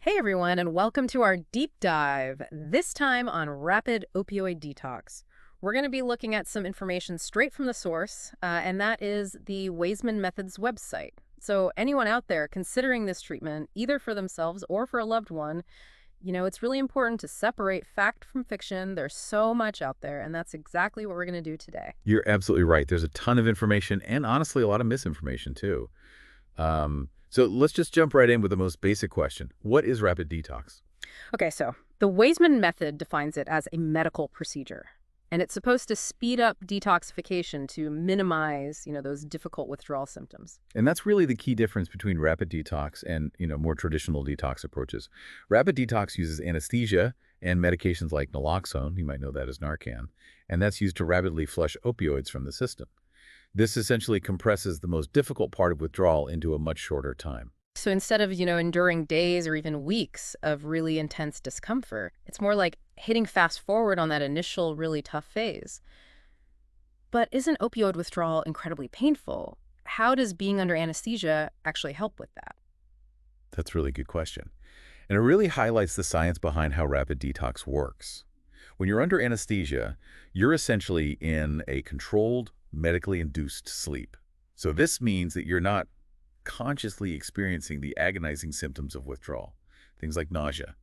Hey everyone, and welcome to our deep dive, this time on rapid opioid detox. We're going to be looking at some information straight from the source, and that is the Waismann Method's website. So anyone out there considering this treatment, either for themselves or for a loved one, it's really important to separate fact from fiction. There's so much out there, and that's exactly what we're going to do today. You're absolutely right. There's a ton of information and honestly a lot of misinformation too. So let's just jump right in with the most basic question. What is rapid detox? Okay, so the Waismann Method defines it as a medical procedure. And it's supposed to speed up detoxification to minimize, those difficult withdrawal symptoms. And that's really the key difference between rapid detox and, more traditional detox approaches. Rapid detox uses anesthesia and medications like naloxone, you might know that as Narcan, and that's used to rapidly flush opioids from the system. This essentially compresses the most difficult part of withdrawal into a much shorter time. So instead of, enduring days or even weeks of really intense discomfort, it's more like hitting fast forward on that initial really tough phase. But isn't opioid withdrawal incredibly painful? How does being under anesthesia actually help with that? That's a really good question. And it really highlights the science behind how rapid detox works. When you're under anesthesia, you're essentially in a controlled, medically induced sleep. So this means that you're not consciously experiencing the agonizing symptoms of withdrawal, things like nausea,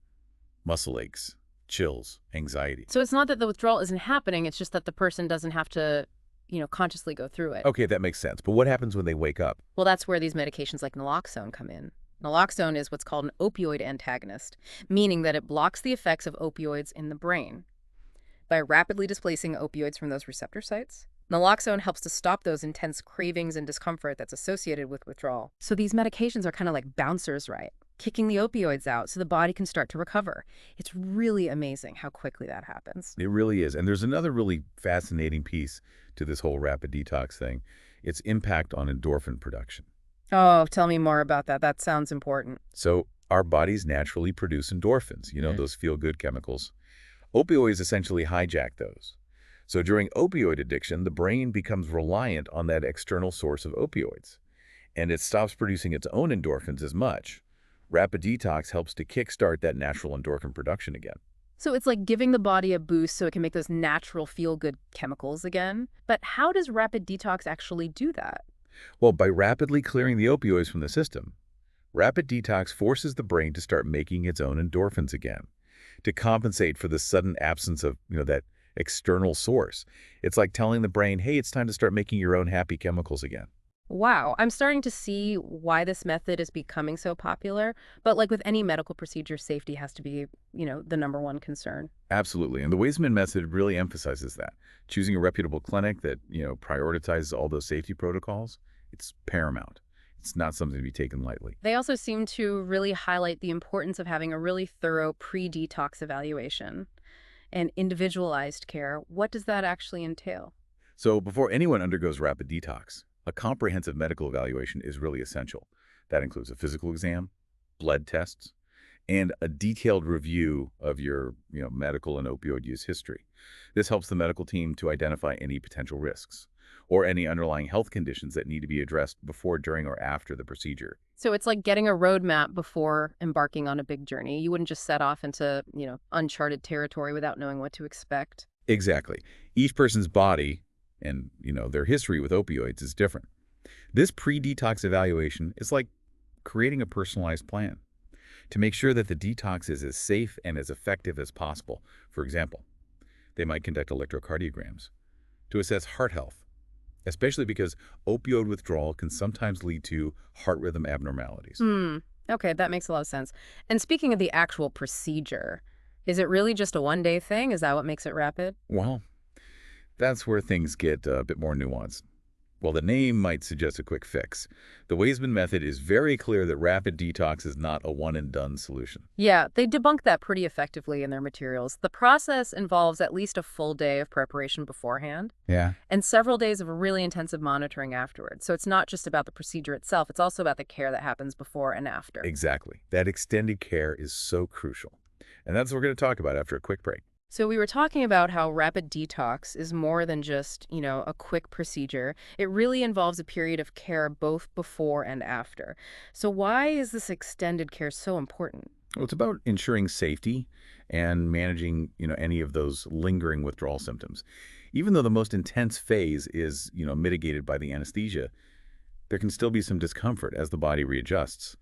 muscle aches, chills, anxiety. So it's not that the withdrawal isn't happening, it's just that the person doesn't have to, consciously go through it. Okay, that makes sense. But what happens when they wake up? Well, that's where these medications like naloxone come in. Naloxone is what's called an opioid antagonist, meaning that it blocks the effects of opioids in the brain. By rapidly displacing opioids from those receptor sites, naloxone helps to stop those intense cravings and discomfort that's associated with withdrawal. So these medications are kind of like bouncers, right? Kicking the opioids out so the body can start to recover. It's really amazing how quickly that happens. It really is. And there's another really fascinating piece to this whole rapid detox thing. Its impact on endorphin production. Oh, tell me more about that. That sounds important. So our bodies naturally produce endorphins, those feel-good chemicals. Opioids essentially hijack those. So during opioid addiction, the brain becomes reliant on that external source of opioids, and it stops producing its own endorphins as much. Rapid detox helps to kickstart that natural endorphin production again. So it's like giving the body a boost so it can make those natural feel-good chemicals again. But how does rapid detox actually do that? Well, by rapidly clearing the opioids from the system, rapid detox forces the brain to start making its own endorphins again, to compensate for the sudden absence of, that external source. It's like telling the brain, hey, it's time to start making your own happy chemicals again. Wow, I'm starting to see why this method is becoming so popular. But like with any medical procedure, safety has to be, the number one concern. Absolutely. And the Waismann method really emphasizes that. Choosing a reputable clinic that, prioritizes all those safety protocols, it's paramount. It's not something to be taken lightly. They also seem to really highlight the importance of having a really thorough pre-detox evaluation and individualized care. What does that actually entail? So before anyone undergoes rapid detox, a comprehensive medical evaluation is really essential. That includes a physical exam, blood tests, and a detailed review of your medical and opioid use history. This helps the medical team to identify any potential risks or any underlying health conditions that need to be addressed before, during, or after the procedure. So it's like getting a roadmap before embarking on a big journey. You wouldn't just set off into, uncharted territory without knowing what to expect. Exactly. Each person's body and, their history with opioids is different. This pre-detox evaluation is like creating a personalized plan to make sure that the detox is as safe and as effective as possible. For example, they might conduct electrocardiograms to assess heart health, especially because opioid withdrawal can sometimes lead to heart rhythm abnormalities. Okay, that makes a lot of sense. And speaking of the actual procedure, is it really just a one-day thing? Is that what makes it rapid? Well, that's where things get a bit more nuanced. While the name might suggest a quick fix, the Waismann method is very clear that rapid detox is not a one-and-done solution. Yeah, they debunk that pretty effectively in their materials. The process involves at least a full day of preparation beforehand Yeah. and several days of really intensive monitoring afterwards. So it's not just about the procedure itself, it's also about the care that happens before and after. Exactly. That extended care is so crucial. And that's what we're going to talk about after a quick break. So we were talking about how rapid detox is more than just, a quick procedure. It really involves a period of care both before and after. So why is this extended care so important? Well, it's about ensuring safety and managing, any of those lingering withdrawal symptoms. Even though the most intense phase is, mitigated by the anesthesia, there can still be some discomfort as the body readjusts.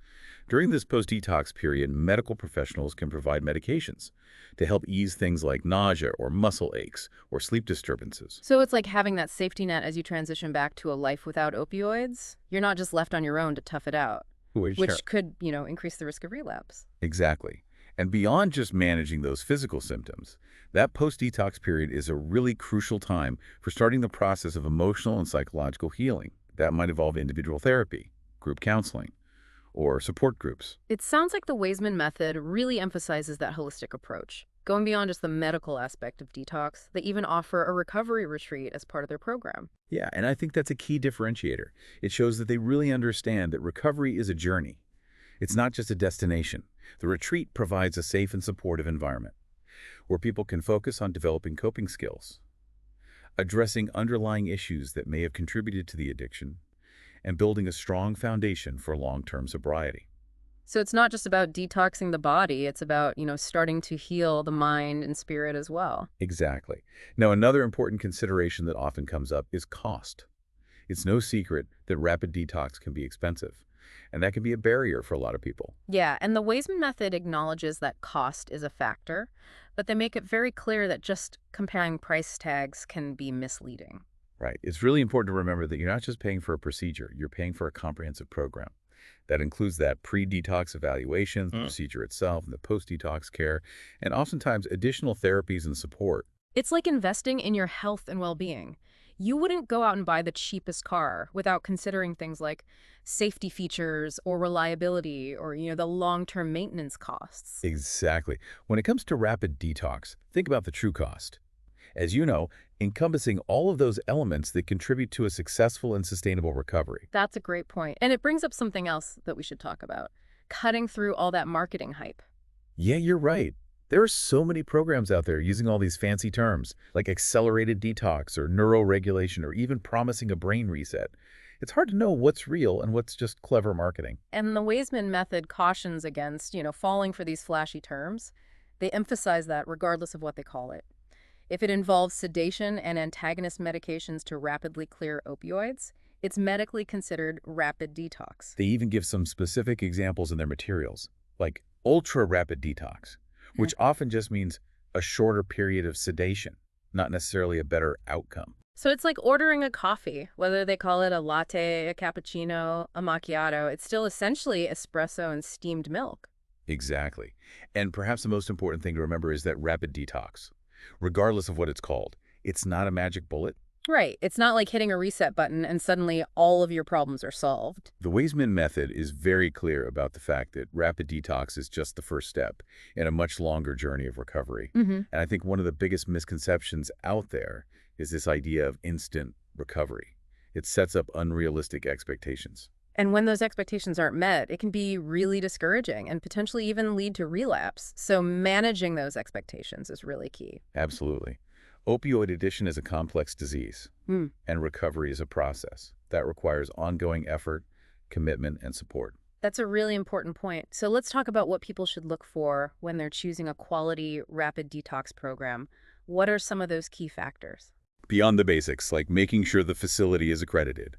During this post-detox period, medical professionals can provide medications to help ease things like nausea or muscle aches or sleep disturbances. So it's like having that safety net as you transition back to a life without opioids. You're not just left on your own to tough it out, Sure. which could, increase the risk of relapse. Exactly. And beyond just managing those physical symptoms, that post-detox period is a really crucial time for starting the process of emotional and psychological healing. That might involve individual therapy, group counseling, or support groups. It sounds like the Waismann method really emphasizes that holistic approach. Going beyond just the medical aspect of detox, they even offer a recovery retreat as part of their program. Yeah, and I think that's a key differentiator. It shows that they really understand that recovery is a journey. It's not just a destination. The retreat provides a safe and supportive environment where people can focus on developing coping skills, addressing underlying issues that may have contributed to the addiction, and building a strong foundation for long-term sobriety. So it's not just about detoxing the body, it's about, starting to heal the mind and spirit as well. Exactly. Now, another important consideration that often comes up is cost. It's no secret that rapid detox can be expensive, and that can be a barrier for a lot of people. Yeah, and the Waismann method acknowledges that cost is a factor, but they make it very clear that just comparing price tags can be misleading. Right. It's really important to remember that you're not just paying for a procedure, you're paying for a comprehensive program. That includes that pre-detox evaluation, the procedure itself, and the post-detox care, and oftentimes additional therapies and support. It's like investing in your health and well-being. You wouldn't go out and buy the cheapest car without considering things like safety features or reliability or, the long-term maintenance costs. Exactly. When it comes to rapid detox, think about the true cost. As you know, encompassing all of those elements that contribute to a successful and sustainable recovery. That's a great point. And it brings up something else that we should talk about, cutting through all that marketing hype. Yeah, you're right. There are so many programs out there using all these fancy terms, like accelerated detox or neuroregulation or even promising a brain reset. It's hard to know what's real and what's just clever marketing. And the Waismann method cautions against, falling for these flashy terms. They emphasize that regardless of what they call it. If it involves sedation and antagonist medications to rapidly clear opioids, it's medically considered rapid detox. They even give some specific examples in their materials, like ultra-rapid detox, which often just means a shorter period of sedation, not necessarily a better outcome. So it's like ordering a coffee, whether they call it a latte, a cappuccino, a macchiato, it's still essentially espresso and steamed milk. Exactly. And perhaps the most important thing to remember is that rapid detox, regardless of what it's called, it's not a magic bullet. Right. It's not like hitting a reset button and suddenly all of your problems are solved. The Waismann method is very clear about the fact that rapid detox is just the first step in a much longer journey of recovery. And I think one of the biggest misconceptions out there is this idea of instant recovery. It sets up unrealistic expectations. And when those expectations aren't met, it can be really discouraging and potentially even lead to relapse. So managing those expectations is really key. Absolutely. Opioid addiction is a complex disease, and recovery is a process that requires ongoing effort, commitment, and support. That's a really important point. So let's talk about what people should look for when they're choosing a quality rapid detox program. What are some of those key factors? Beyond the basics, like making sure the facility is accredited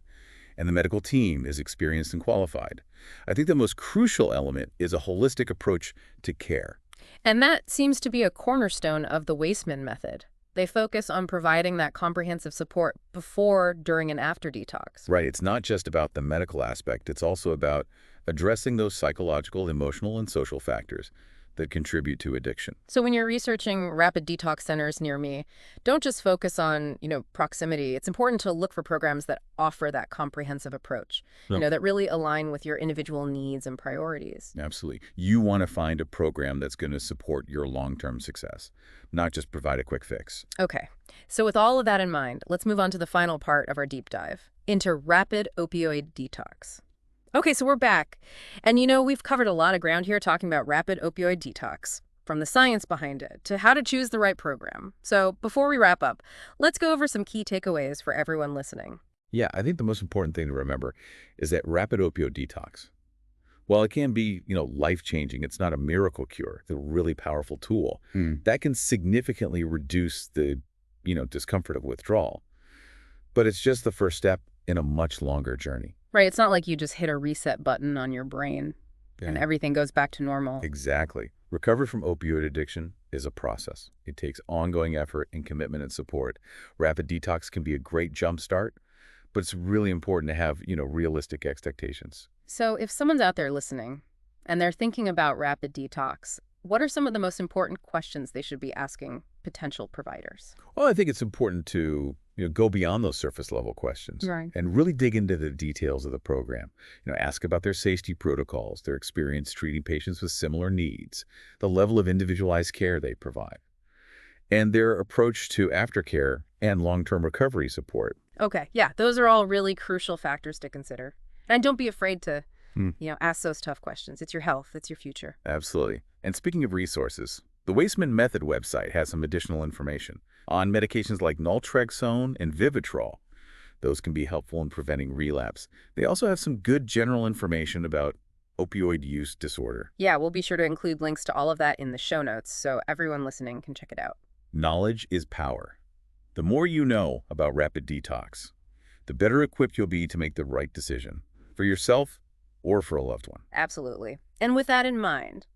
and the medical team is experienced and qualified, I think the most crucial element is a holistic approach to care. And that seems to be a cornerstone of the Waismann method. They focus on providing that comprehensive support before, during, and after detox. Right. It's not just about the medical aspect. It's also about addressing those psychological, emotional, and social factors that contribute to addiction. So when you're researching rapid detox centers near me, don't just focus on, proximity. It's important to look for programs that offer that comprehensive approach, that really align with your individual needs and priorities. Absolutely. You want to find a program that's going to support your long-term success, not just provide a quick fix. Okay. So with all of that in mind, let's move on to the final part of our deep dive into rapid opioid detox. Okay, so we're back. And we've covered a lot of ground here talking about rapid opioid detox, from the science behind it to how to choose the right program. So before we wrap up, let's go over some key takeaways for everyone listening. Yeah, I think the most important thing to remember is that rapid opioid detox, While it can be, life-changing, it's not a miracle cure. It's a really powerful tool that can significantly reduce the, discomfort of withdrawal. But it's just the first step in a much longer journey. Right, it's not like you just hit a reset button on your brain and Yeah. everything goes back to normal. Exactly. Recovery from opioid addiction is a process. It takes ongoing effort and commitment and support. Rapid detox can be a great jumpstart, but it's really important to have, realistic expectations. So if someone's out there listening and they're thinking about rapid detox, what are some of the most important questions they should be asking potential providers? Well, I think it's important to go beyond those surface level questions Right. and really dig into the details of the program. Ask about their safety protocols, their experience treating patients with similar needs, the level of individualized care they provide, and their approach to aftercare and long-term recovery support. Okay, yeah, those are all really crucial factors to consider. And don't be afraid to, Hmm. ask those tough questions. It's your health, it's your future. Absolutely. And speaking of resources, the Waismann Method website has some additional information on medications like naltrexone and Vivitrol. Those can be helpful in preventing relapse. They also have some good general information about opioid use disorder. Yeah, we'll be sure to include links to all of that in the show notes so everyone listening can check it out. Knowledge is power. The more you know about rapid detox, the better equipped you'll be to make the right decision for yourself or for a loved one. Absolutely. And with that in mind,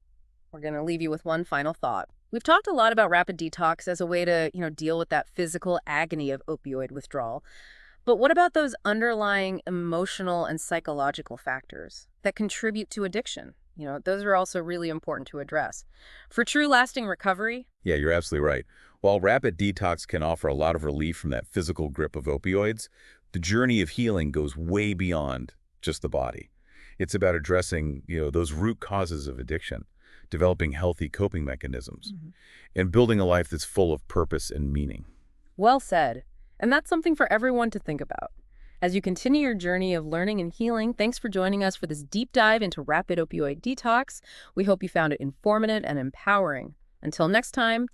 we're going to leave you with one final thought. We've talked a lot about rapid detox as a way to, deal with that physical agony of opioid withdrawal. But what about those underlying emotional and psychological factors that contribute to addiction? Those are also really important to address. For true lasting recovery, Yeah, you're absolutely right. While rapid detox can offer a lot of relief from that physical grip of opioids, the journey of healing goes way beyond just the body. It's about addressing, those root causes of addiction, developing healthy coping mechanisms, and building a life that's full of purpose and meaning. well said. And that's something for everyone to think about. As you continue your journey of learning and healing, thanks for joining us for this deep dive into rapid opioid detox. We hope you found it informative and empowering. Until next time,